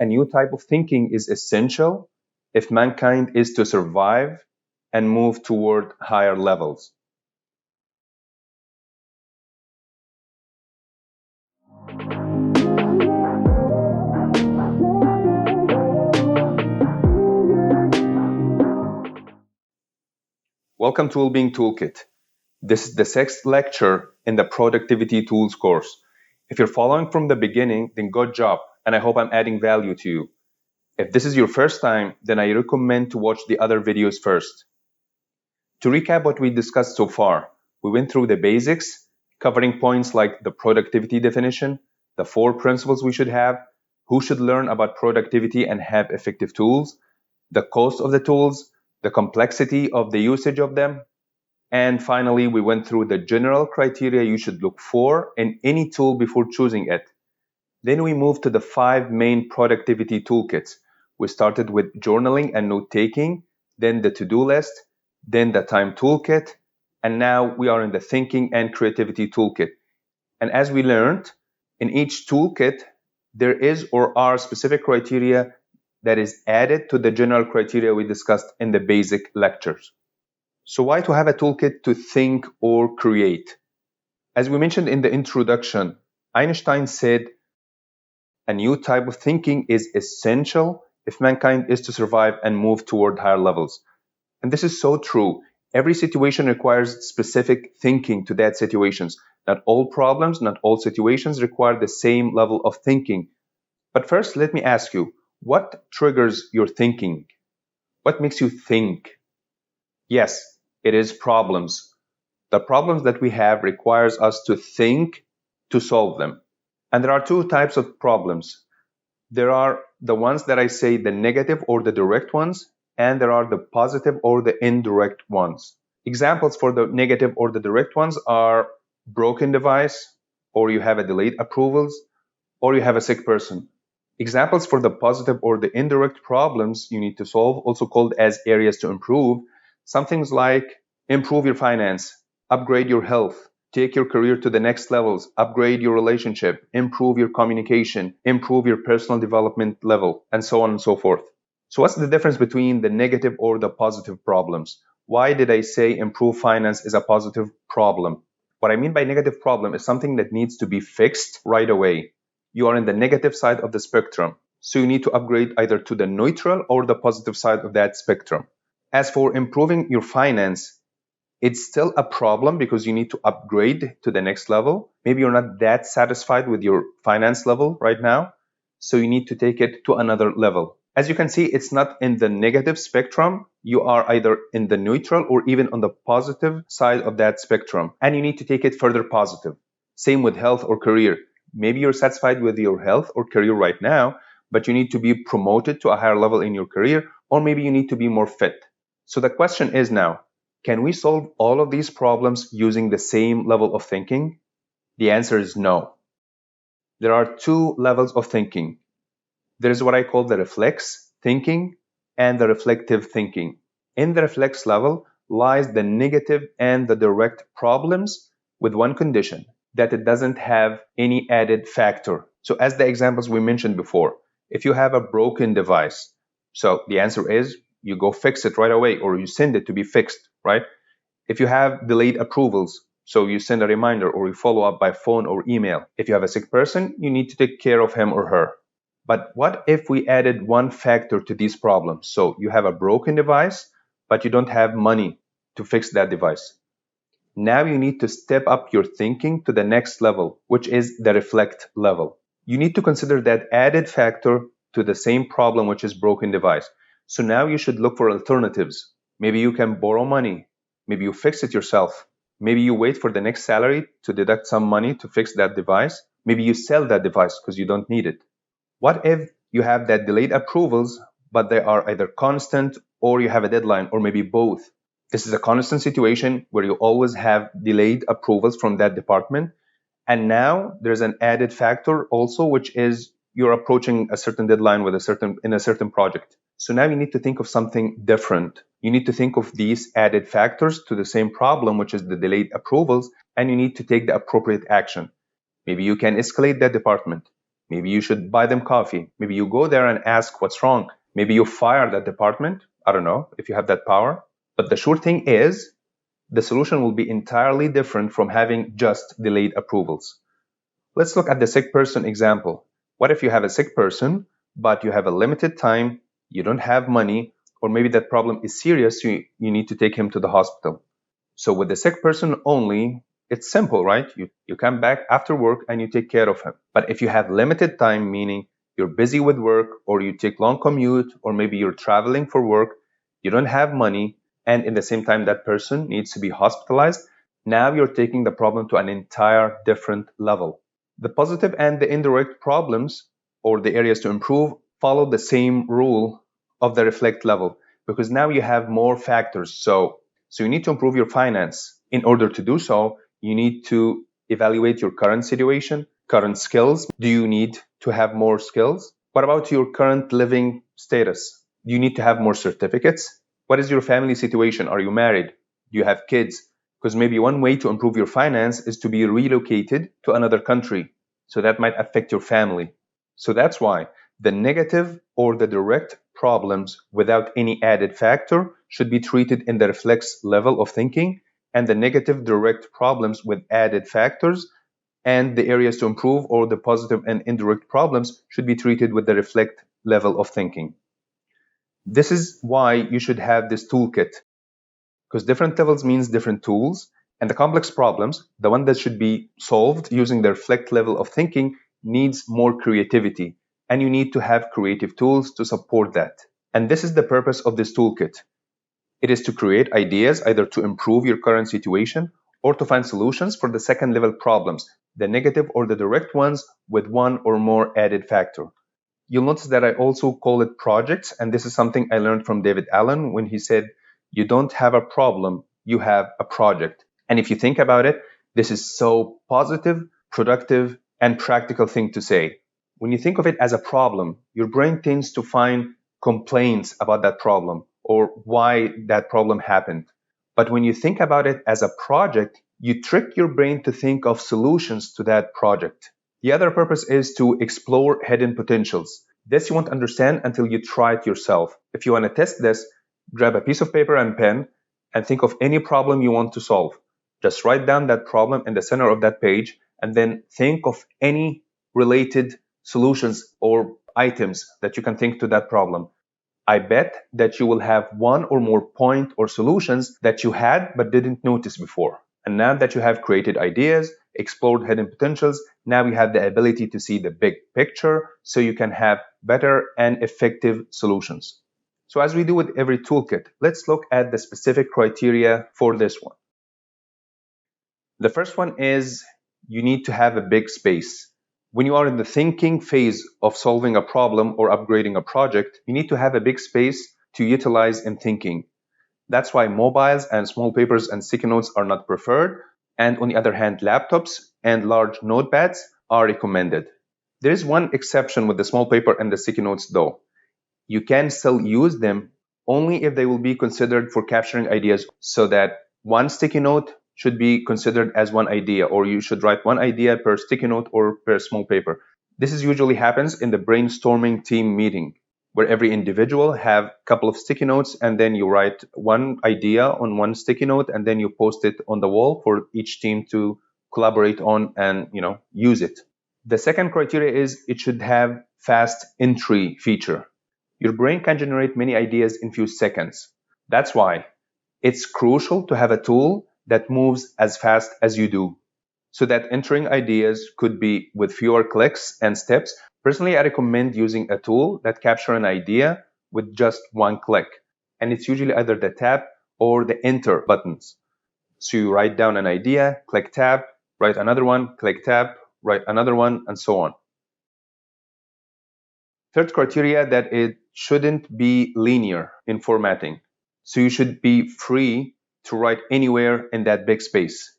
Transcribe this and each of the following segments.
A new type of thinking is essential if mankind is to survive and move toward higher levels. Welcome to Wellbeing Toolkit. This is the 6th lecture in the Productivity Tools course. If you're following from the beginning, then good job, and I hope I'm adding value to you. If this is your first time, then I recommend to watch the other videos first. To recap what we discussed so far, we went through the basics, covering points like the productivity definition, the 4 principles we should have, who should learn about productivity and have effective tools, the cost of the tools, the complexity of the usage of them, and finally, we went through the general criteria you should look for in any tool before choosing it. Then we moved to the 5 main productivity toolkits. We started with journaling and note-taking, then the to-do list, then the time toolkit, and now we are in the thinking and creativity toolkit. And as we learned, in each toolkit, there is or are specific criteria that is added to the general criteria we discussed in the basic lectures. So why to have a toolkit to think or create? As we mentioned in the introduction, Einstein said, a new type of thinking is essential if mankind is to survive and move toward higher levels. And this is so true. Every situation requires specific thinking to that situations. Not all problems, not all situations require the same level of thinking. But first, let me ask you, what triggers your thinking? What makes you think? Yes, it is problems. The problems that we have requires us to think to solve them. And there are 2 types of problems. There are the ones that I say the negative or the direct ones, and there are the positive or the indirect ones. Examples for the negative or the direct ones are broken device, or you have a delayed approvals, or you have a sick person. Examples for the positive or the indirect problems you need to solve, also called as areas to improve, some things like improve your finance, upgrade your health, take your career to the next levels, upgrade your relationship, improve your communication, improve your personal development level, and so on and so forth. So what's the difference between the negative or the positive problems? Why did I say improve finance is a positive problem? What I mean by negative problem is something that needs to be fixed right away. You are in the negative side of the spectrum, so you need to upgrade either to the neutral or the positive side of that spectrum. As for improving your finance, it's still a problem because you need to upgrade to the next level. Maybe you're not that satisfied with your finance level right now, so you need to take it to another level. As you can see, it's not in the negative spectrum. You are either in the neutral or even on the positive side of that spectrum, and you need to take it further positive. Same with health or career. Maybe you're satisfied with your health or career right now, but you need to be promoted to a higher level in your career, or maybe you need to be more fit. So the question is now, can we solve all of these problems using the same level of thinking? The answer is no. There are 2 levels of thinking. There is what I call the reflex thinking and the reflective thinking. In the reflex level lies the negative and the direct problems with one condition, that it doesn't have any added factor. So as the examples we mentioned before, if you have a broken device, so the answer is you go fix it right away or you send it to be fixed, right? If you have delayed approvals, so you send a reminder or you follow up by phone or email. If you have a sick person, you need to take care of him or her. But what if we added one factor to these problems? So you have a broken device, but you don't have money to fix that device. Now you need to step up your thinking to the next level, which is the reflect level. You need to consider that added factor to the same problem, which is broken device. So now you should look for alternatives. Maybe you can borrow money. Maybe you fix it yourself. Maybe you wait for the next salary to deduct some money to fix that device. Maybe you sell that device because you don't need it. What if you have that delayed approvals, but they are either constant or you have a deadline, or maybe both? This is a constant situation where you always have delayed approvals from that department. And now there's an added factor also, which is you're approaching a certain deadline with in a certain project. So now you need to think of something different. You need to think of these added factors to the same problem, which is the delayed approvals, and you need to take the appropriate action. Maybe you can escalate that department. Maybe you should buy them coffee. Maybe you go there and ask what's wrong. Maybe you fire that department. I don't know if you have that power. But the sure thing is, the solution will be entirely different from having just delayed approvals. Let's look at the sick person example. What if you have a sick person, but you have a limited time, you don't have money, or maybe that problem is serious, so you need to take him to the hospital. So with the sick person only, it's simple, right? You come back after work and you take care of him. But if you have limited time, meaning you're busy with work, or you take long commute, or maybe you're traveling for work, you don't have money, and in the same time that person needs to be hospitalized, now you're taking the problem to an entire different level. The positive and the indirect problems, or the areas to improve, follow the same rule of the reflect level, because now you have more factors. So you need to improve your finance. In order to do so, you need to evaluate your current situation, current skills. Do you need to have more skills? What about your current living status? Do you need to have more certificates? What is your family situation? Are you married? Do you have kids? Because maybe one way to improve your finance is to be relocated to another country. So that might affect your family. So that's why the negative or the direct problems without any added factor should be treated in the reflex level of thinking, and the negative direct problems with added factors and the areas to improve, or the positive and indirect problems, should be treated with the reflect level of thinking. This is why you should have this toolkit, because different levels means different tools, and the complex problems, the one that should be solved using the reflect level of thinking, needs more creativity, and you need to have creative tools to support that. And this is the purpose of this toolkit. It is to create ideas either to improve your current situation or to find solutions for the second level problems, the negative or the direct ones, with one or more added factor. You'll notice that I also call it projects, and this is something I learned from David Allen when he said, you don't have a problem, you have a project. And if you think about it, this is so positive, productive, and practical thing to say. When you think of it as a problem, your brain tends to find complaints about that problem or why that problem happened. But when you think about it as a project, you trick your brain to think of solutions to that project. The other purpose is to explore hidden potentials. This you won't understand until you try it yourself. If you want to test this, grab a piece of paper and pen and think of any problem you want to solve. Just write down that problem in the center of that page, and then think of any related solutions or items that you can think to that problem. I bet that you will have one or more point or solutions that you had but didn't notice before. And now that you have created ideas, explored hidden potentials, now you have the ability to see the big picture so you can have better and effective solutions. So as we do with every toolkit, let's look at the specific criteria for this one. The first one is you need to have a big space. When you are in the thinking phase of solving a problem or upgrading a project, you need to have a big space to utilize in thinking. That's why mobiles and small papers and sticky notes are not preferred, and on the other hand, laptops and large notepads are recommended. There is one exception with the small paper and the sticky notes though. You can still use them only if they will be considered for capturing ideas, so that one sticky note should be considered as one idea, or you should write one idea per sticky note or per small paper. This is usually happens in the brainstorming team meeting, where every individual have a couple of sticky notes, and then you write one idea on one sticky note, and then you post it on the wall for each team to collaborate on and use it. The second criteria is it should have fast entry feature. Your brain can generate many ideas in few seconds. That's why it's crucial to have a tool that moves as fast as you do, so that entering ideas could be with fewer clicks and steps. Personally, I recommend using a tool that captures an idea with just one click, and it's usually either the tab or the enter buttons. So you write down an idea, click tab, write another one, click tab, write another one, and so on. Third criteria, that it shouldn't be linear in formatting. So you should be free to write anywhere in that big space.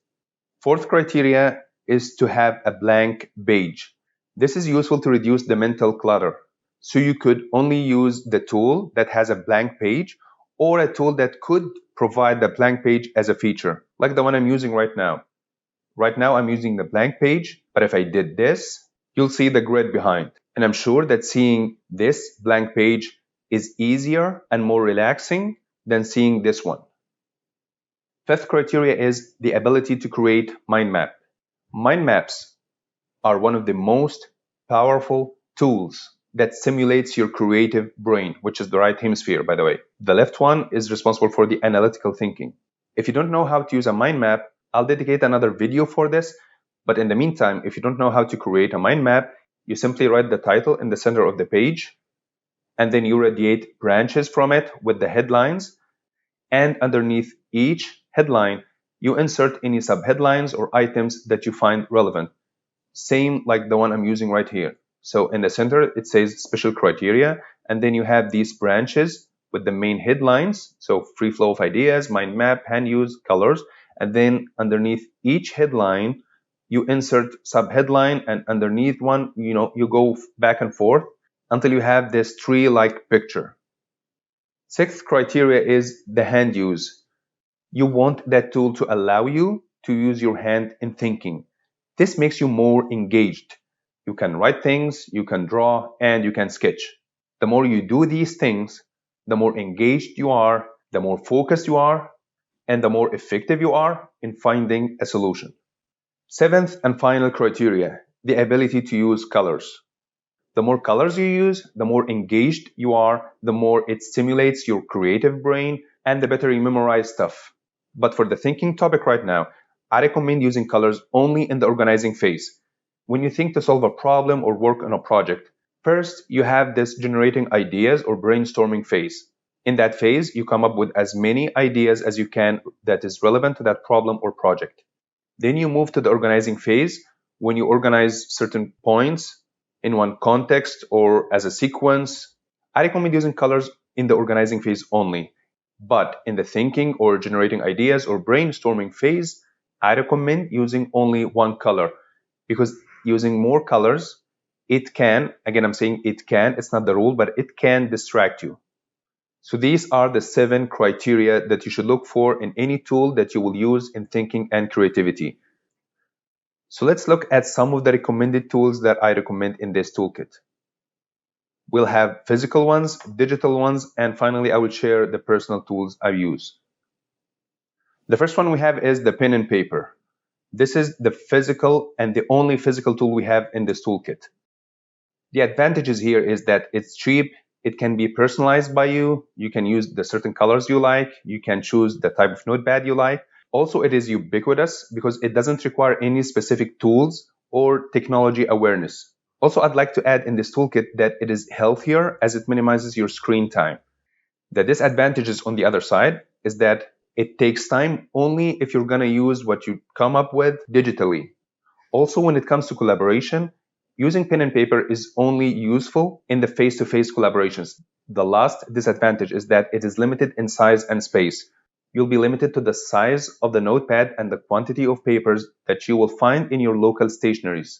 Fourth criteria is to have a blank page. This is useful to reduce the mental clutter. So you could only use the tool that has a blank page, or a tool that could provide the blank page as a feature, like the one I'm using right now. Right now I'm using the blank page, but if I did this, you'll see the grid behind. And I'm sure that seeing this blank page is easier and more relaxing than seeing this one. Fifth criteria is the ability to create mind map. Mind maps are one of the most powerful tools that stimulates your creative brain, which is the right hemisphere, by the way. The left one is responsible for the analytical thinking. If you don't know how to use a mind map, I'll dedicate another video for this. But in the meantime, if you don't know how to create a mind map, you simply write the title in the center of the page, and then you radiate branches from it with the headlines. And underneath each headline, you insert any subheadlines or items that you find relevant. Same like the one I'm using right here. So in the center, it says special criteria, and then you have these branches with the main headlines. So free flow of ideas, mind map, hand use, colors. And then underneath each headline, you insert subheadline, and underneath one, you go back and forth until you have this tree-like picture. Sixth criteria is the hand use. You want that tool to allow you to use your hand in thinking. This makes you more engaged. You can write things, you can draw, and you can sketch. The more you do these things, the more engaged you are, the more focused you are, and the more effective you are in finding a solution. Seventh and final criteria, the ability to use colors. The more colors you use, the more engaged you are, the more it stimulates your creative brain, and the better you memorize stuff. But for the thinking topic right now, I recommend using colors only in the organizing phase. When you think to solve a problem or work on a project, first you have this generating ideas or brainstorming phase. In that phase, you come up with as many ideas as you can that is relevant to that problem or project. Then you move to the organizing phase when you organize certain points in one context or as a sequence. I recommend using colors in the organizing phase only. But in the thinking or generating ideas or brainstorming phase, I recommend using only one color, because using more colors, it can, again, I'm saying it can, it's not the rule, but it can distract you. So these are the 7 criteria that you should look for in any tool that you will use in thinking and creativity. So let's look at some of the recommended tools that I recommend in this toolkit. We'll have physical ones, digital ones, and finally I will share the personal tools I use. The first one we have is the pen and paper. This is the physical and the only physical tool we have in this toolkit. The advantages here is that it's cheap, it can be personalized by you, you can use the certain colors you like, you can choose the type of notepad you like. Also, it is ubiquitous because it doesn't require any specific tools or technology awareness. Also, I'd like to add in this toolkit that it is healthier as it minimizes your screen time. The disadvantages on the other side is that it takes time only if you're going to use what you come up with digitally. Also, when it comes to collaboration, using pen and paper is only useful in the face-to-face collaborations. The last disadvantage is that it is limited in size and space. You'll be limited to the size of the notepad and the quantity of papers that you will find in your local stationeries.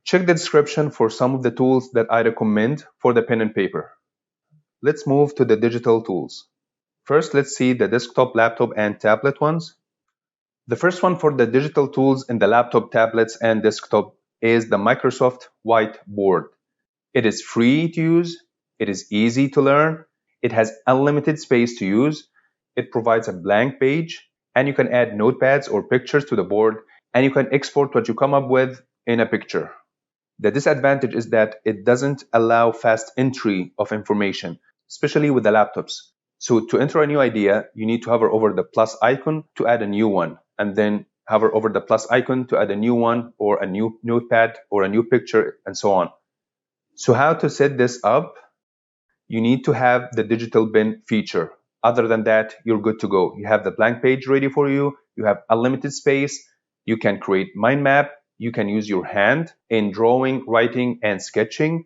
Check the description for some of the tools that I recommend for the pen and paper. Let's move to the digital tools. First, let's see the desktop, laptop, and tablet ones. The first one for the digital tools in the laptop, tablets, and desktop is the Microsoft Whiteboard. It is free to use, it is easy to learn, it has unlimited space to use, it provides a blank page, and you can add notepads or pictures to the board, and you can export what you come up with in a picture. The disadvantage is that it doesn't allow fast entry of information, especially with the laptops. So to enter a new idea, you need to hover over the plus icon to add a new one, and then hover over the plus icon to add a new one or a new notepad or a new picture, and so on. So how to set this up? You need to have the digital bin feature. Other than that, you're good to go. You have the blank page ready for you. You have unlimited space. You can create mind map. You can use your hand in drawing, writing, and sketching.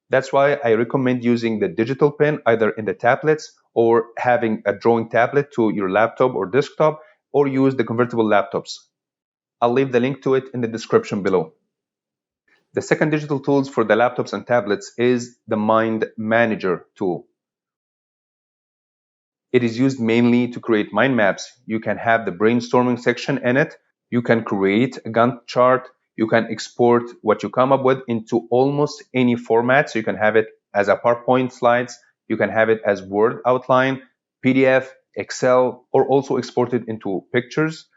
That's why I recommend using the digital pen either in the tablets or having a drawing tablet to your laptop or desktop, or use the convertible laptops. I'll leave the link to it in the description below. The second digital tools for the laptops and tablets is the MindManager tool. It is used mainly to create mind maps. You can have the brainstorming section in it. You can create a Gantt chart. You can export what you come up with into almost any format. So you can have it as a PowerPoint slides, you can have it as Word outline, PDF, Excel, or also export it into pictures.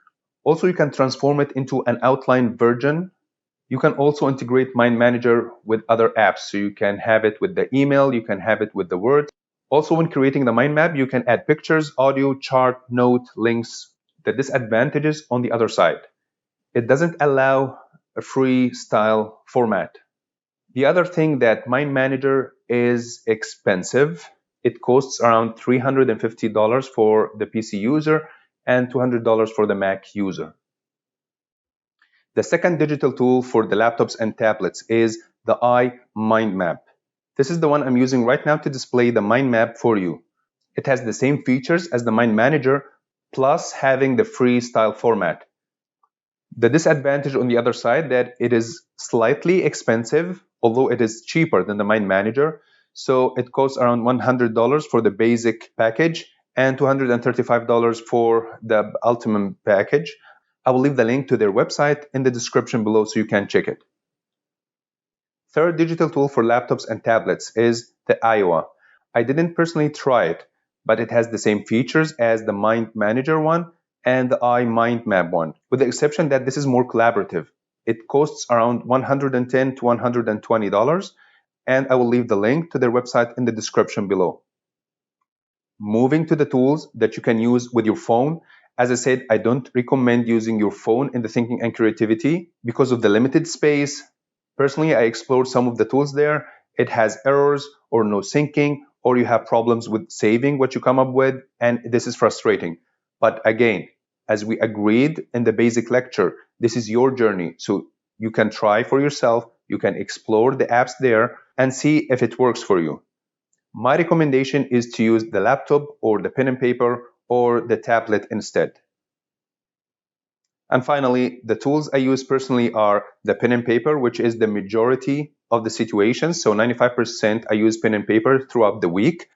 Also, you can transform it into an outline version. You can also integrate MindManager with other apps. So you can have it with the email, you can have it with the Word. Also, when creating the mind map, you can add pictures, audio, chart, note, links. The disadvantages on the other side, it doesn't allow a freestyle format. The other thing that MindManager is expensive. It costs around $350 for the PC user and $200 for the Mac user. The second digital tool for the laptops and tablets is the Mindmap. This is the one I'm using right now to display the Mindmap for you. It has the same features as the MindManager, plus having the freestyle format. The disadvantage on the other side that it is slightly expensive, although it is cheaper than the MindManager. So it costs around $100 for the basic package and $235 for the ultimate package. I will leave the link to their website in the description below so you can check it. Third digital tool for laptops and tablets is the Iowa. I didn't personally try it, but it has the same features as the MindManager one and the Mindmap one, with the exception that this is more collaborative. It costs around $110 to $120, and I will leave the link to their website in the description below. Moving to the tools that you can use with your phone. As I said, I don't recommend using your phone in the thinking and creativity because of the limited space. Personally, I explored some of the tools there. It has errors or no syncing, or you have problems with saving what you come up with, and this is frustrating. But again, as we agreed in the basic lecture, this is your journey. So you can try for yourself, you can explore the apps there and see if it works for you. My recommendation is to use the laptop or the pen and paper or the tablet instead. And finally, the tools I use personally are the pen and paper, which is the majority of the situations. So 95% I use pen and paper throughout the week.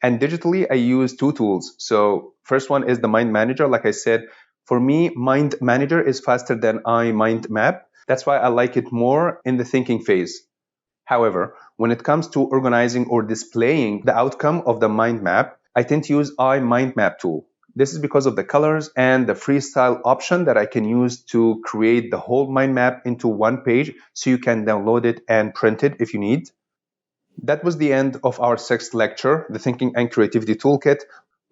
And digitally, I use two tools. So first one is the MindManager. Like I said, for me, MindManager is faster than Mindmap. That's why I like it more in the thinking phase. However, when it comes to organizing or displaying the outcome of the mind map, I tend to use Mindmap tool. This is because of the colors and the freestyle option that I can use to create the whole mind map into one page so you can download it and print it if you need. That was the end of our sixth lecture, the Thinking and Creativity Toolkit.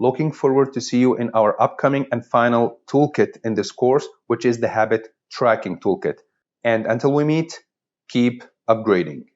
Looking forward to see you in our upcoming and final toolkit in this course, which is the Habit Tracking Toolkit. And until we meet, keep upgrading.